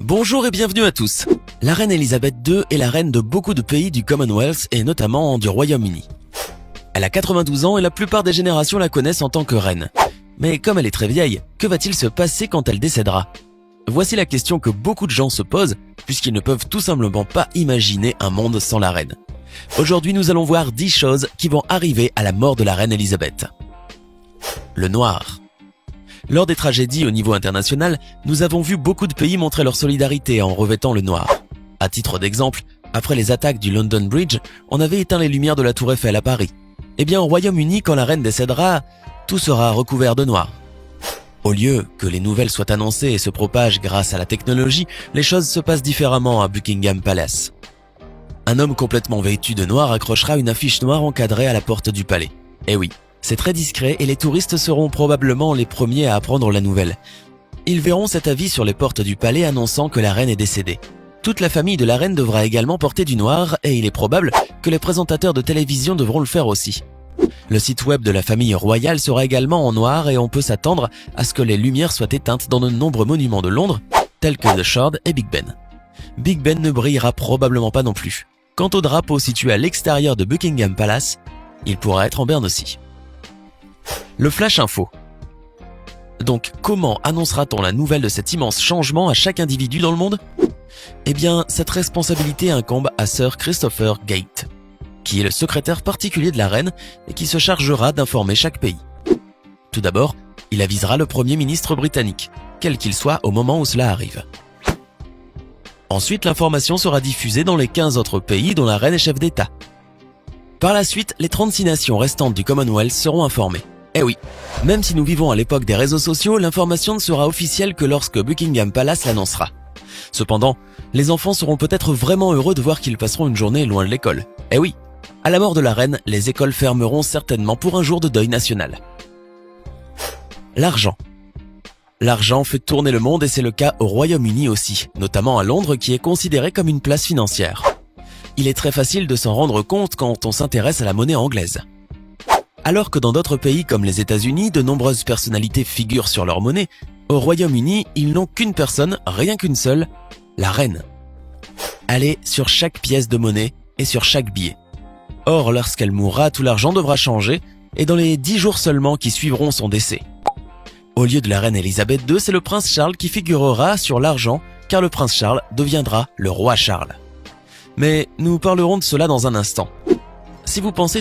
Bonjour et bienvenue à tous. La reine Elisabeth II est la reine de beaucoup de pays du Commonwealth et notamment du Royaume-Uni. Elle a 92 ans et la plupart des générations la connaissent en tant que reine. Mais comme elle est très vieille, que va-t-il se passer quand elle décédera? Voici la question que beaucoup de gens se posent puisqu'ils ne peuvent tout simplement pas imaginer un monde sans la reine. Aujourd'hui, nous allons voir 10 choses qui vont arriver à la mort de la reine Elisabeth. Le noir. Lors des tragédies au niveau international, nous avons vu beaucoup de pays montrer leur solidarité en revêtant le noir. À titre d'exemple, après les attaques du London Bridge, on avait éteint les lumières de la Tour Eiffel à Paris. Eh bien, au Royaume-Uni, quand la reine décédera, tout sera recouvert de noir. Au lieu que les nouvelles soient annoncées et se propagent grâce à la technologie, les choses se passent différemment à Buckingham Palace. Un homme complètement vêtu de noir accrochera une affiche noire encadrée à la porte du palais. Eh oui, c'est très discret et les touristes seront probablement les premiers à apprendre la nouvelle. Ils verront cet avis sur les portes du palais annonçant que la reine est décédée. Toute la famille de la reine devra également porter du noir et il est probable que les présentateurs de télévision devront le faire aussi. Le site web de la famille royale sera également en noir et on peut s'attendre à ce que les lumières soient éteintes dans de nombreux monuments de Londres, tels que The Shard et Big Ben. Big Ben ne brillera probablement pas non plus. Quant au drapeau situé à l'extérieur de Buckingham Palace, il pourra être en berne aussi. Le Flash Info. Donc, comment annoncera-t-on la nouvelle de cet immense changement à chaque individu dans le monde? Eh bien, cette responsabilité incombe à Sir Christopher Gate, qui est le secrétaire particulier de la reine et qui se chargera d'informer chaque pays. Tout d'abord, il avisera le Premier ministre britannique, quel qu'il soit au moment où cela arrive. Ensuite, l'information sera diffusée dans les 15 autres pays dont la reine est chef d'État. Par la suite, les 36 nations restantes du Commonwealth seront informées. Eh oui, même si nous vivons à l'époque des réseaux sociaux, l'information ne sera officielle que lorsque Buckingham Palace l'annoncera. Cependant, les enfants seront peut-être vraiment heureux de voir qu'ils passeront une journée loin de l'école. Eh oui, à la mort de la reine, les écoles fermeront certainement pour un jour de deuil national. L'argent. L'argent fait tourner le monde et c'est le cas au Royaume-Uni aussi, notamment à Londres qui est considéré comme une place financière. Il est très facile de s'en rendre compte quand on s'intéresse à la monnaie anglaise. Alors que dans d'autres pays comme les États-Unis, de nombreuses personnalités figurent sur leur monnaie, au Royaume-Uni, ils n'ont qu'une personne, rien qu'une seule, la reine. Elle est sur chaque pièce de monnaie et sur chaque billet. Or, lorsqu'elle mourra, tout l'argent devra changer, et dans les 10 jours seulement qui suivront son décès. Au lieu de la reine Elisabeth II, c'est le prince Charles qui figurera sur l'argent, car le prince Charles deviendra le roi Charles. Mais nous parlerons de cela dans un instant. Si vous pensez